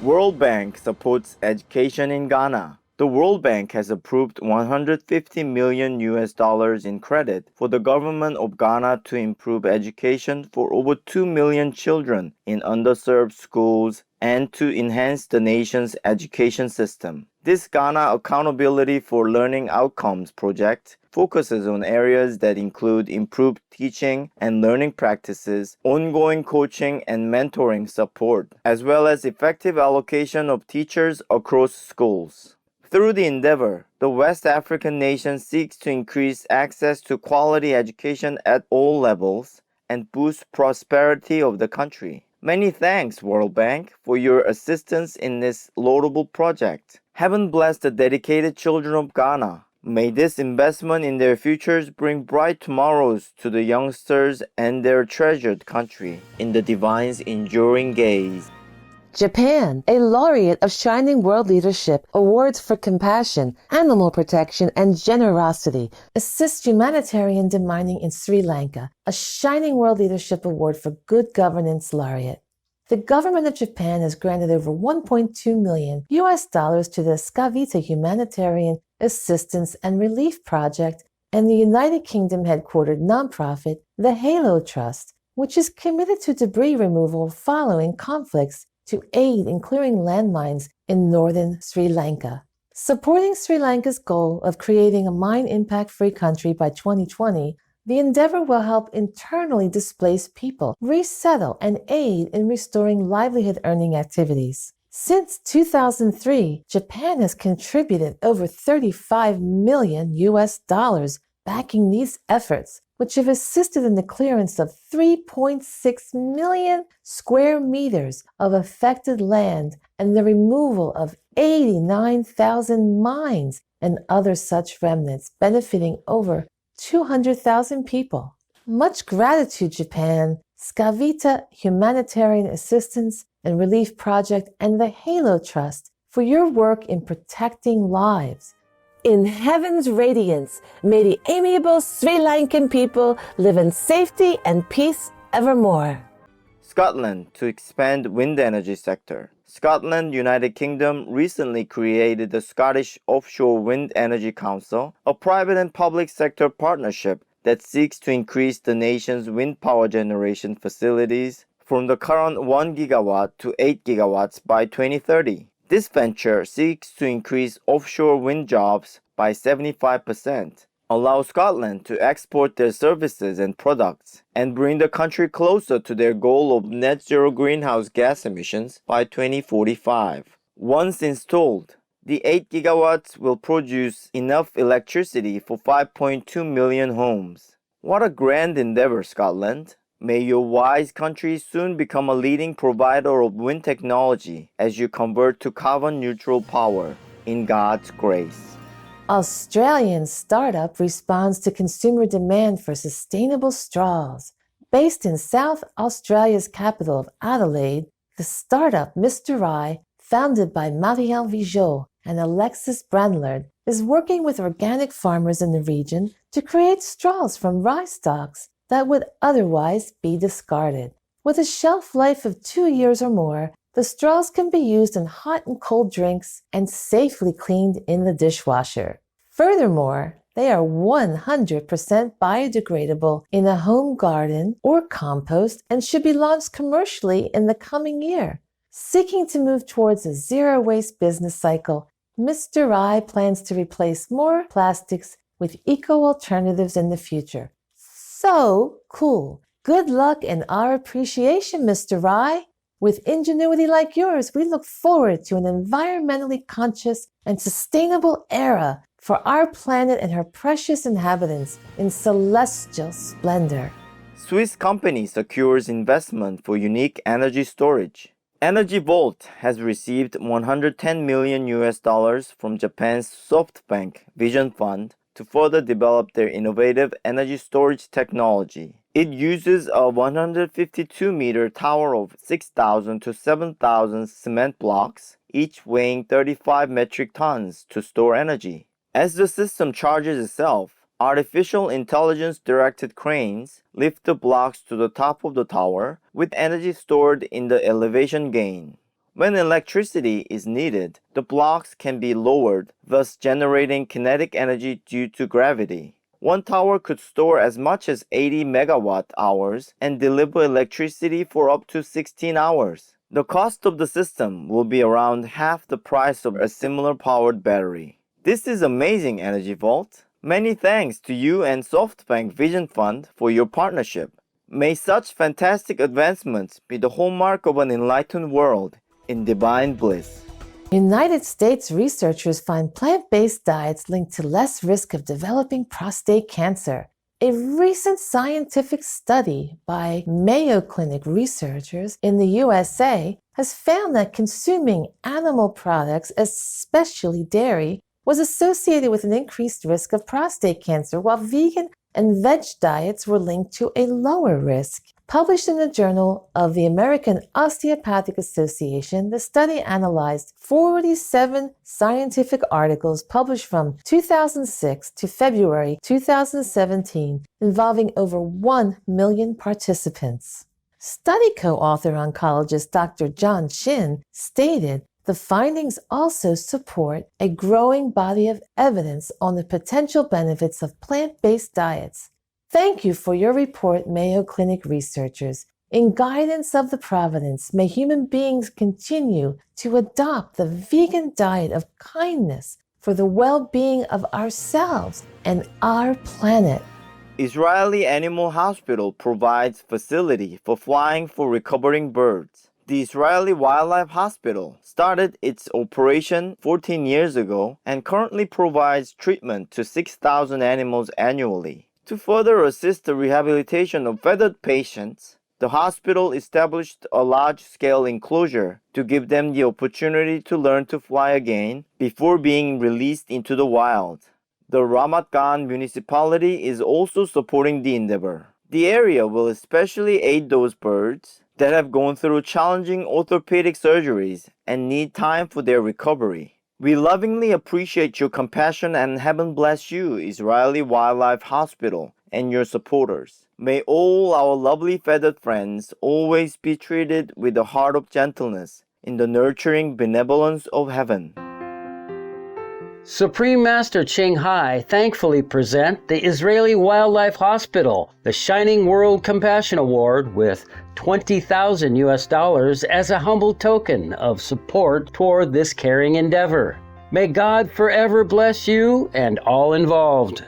World Bank supports education in Ghana. The World Bank has approved $150 million in credit for the government of Ghana to improve education for over 2 million children in underserved schools and to enhance the nation's education system. This Ghana Accountability for Learning Outcomes project focuses on areas that include improved teaching and learning practices, ongoing coaching and mentoring support, as well as effective allocation of teachers across schools. Through the endeavor, the West African nation seeks to increase access to quality education at all levels and boost prosperity of the country. Many thanks, World Bank, for your assistance in this laudable project. Heaven bless the dedicated children of Ghana. May this investment in their futures bring bright tomorrows to the youngsters and their treasured country. In the divine's enduring gaze. Japan, a laureate of Shining World Leadership Awards for Compassion, Animal Protection, and Generosity, assists humanitarian demining in Sri Lanka, a Shining World Leadership Award for Good Governance laureate. The government of Japan has granted over $1.2 million to the Scavita Humanitarian Assistance and Relief Project and the United Kingdom headquartered nonprofit, the Halo Trust, which is committed to debris removal following conflicts to aid in clearing landmines in northern Sri Lanka. Supporting Sri Lanka's goal of creating a mine impact-free country by 2020, the endeavor will help internally displaced people resettle and aid in restoring livelihood-earning activities. Since 2003, Japan has contributed over $35 million backing these efforts, which have assisted in the clearance of 3.6 million square meters of affected land and the removal of 89,000 mines and other such remnants, benefiting over 200,000 people. Much gratitude, Japan, Scavita Humanitarian Assistance and Relief Project, and the Halo Trust for your work in protecting lives. In heaven's radiance, may the amiable Sri Lankan people live in safety and peace evermore. Scotland to expand wind energy sector. Scotland, United Kingdom recently created the Scottish Offshore Wind Energy Council, a private and public sector partnership that seeks to increase the nation's wind power generation facilities from the current 1 gigawatt to 8 gigawatts by 2030. This venture seeks to increase offshore wind jobs by 75%, allow Scotland to export their services and products, and bring the country closer to their goal of net zero greenhouse gas emissions by 2045. Once installed, the 8 gigawatts will produce enough electricity for 5.2 million homes. What a grand endeavor, Scotland! May your wise country soon become a leading provider of wind technology as you convert to carbon-neutral power, in God's grace. Australian startup responds to consumer demand for sustainable straws. Based in South Australia's capital of Adelaide, the startup Mr. Rye, founded by Marielle Vijot and Alexis Brandlard, is working with organic farmers in the region to create straws from rye stalks that would otherwise be discarded. With a shelf life of 2 years or more, the straws can be used in hot and cold drinks and safely cleaned in the dishwasher. Furthermore, they are 100% biodegradable in a home garden or compost and should be launched commercially in the coming year. Seeking to move towards a zero-waste business cycle, Mr. Rye plans to replace more plastics with eco-alternatives in the future. So cool. Good luck and our appreciation, Mr. Rye. With ingenuity like yours, we look forward to an environmentally conscious and sustainable era for our planet and her precious inhabitants in celestial splendor. Swiss company secures investment for unique energy storage. Energy Vault has received $110 million from Japan's SoftBank Vision Fund to further develop their innovative energy storage technology. It uses a 152-meter tower of 6,000 to 7,000 cement blocks, each weighing 35 metric tons, to store energy. As the system charges itself, artificial intelligence-directed cranes lift the blocks to the top of the tower with energy stored in the elevation gain. When electricity is needed, the blocks can be lowered, thus generating kinetic energy due to gravity. One tower could store as much as 80 megawatt hours and deliver electricity for up to 16 hours. The cost of the system will be around half the price of a similar powered battery. This is amazing, Energy Vault. Many thanks to you and SoftBank Vision Fund for your partnership. May such fantastic advancements be the hallmark of an enlightened world in divine bliss. United States researchers find plant-based diets linked to less risk of developing prostate cancer. A recent scientific study by Mayo Clinic researchers in the USA has found that consuming animal products, especially dairy, was associated with an increased risk of prostate cancer, while vegan and veg diets were linked to a lower risk. Published in the Journal of the American Osteopathic Association, the study analyzed 47 scientific articles published from 2006 to February 2017, involving over 1 million participants. Study co-author oncologist Dr. John Chin stated, the findings also support a growing body of evidence on the potential benefits of plant-based diets. Thank you for your report, Mayo Clinic researchers. In guidance of the Providence, may human beings continue to adopt the vegan diet of kindness for the well-being of ourselves and our planet. Israeli Animal Hospital provides facility for flying for recovering birds. The Israeli Wildlife Hospital started its operation 14 years ago and currently provides treatment to 6,000 animals annually. To further assist the rehabilitation of feathered patients, the hospital established a large-scale enclosure to give them the opportunity to learn to fly again before being released into the wild. The Ramat Gan municipality is also supporting the endeavor. The area will especially aid those birds that have gone through challenging orthopedic surgeries and need time for their recovery. We lovingly appreciate your compassion and heaven bless you, Israeli Wildlife Hospital, and your supporters. May all our lovely feathered friends always be treated with a heart of gentleness in the nurturing benevolence of heaven. Supreme Master Ching Hai thankfully present the Israeli Wildlife Hospital the Shining World Compassion Award with $20,000 as a humble token of support toward this caring endeavor. May God forever bless you and all involved.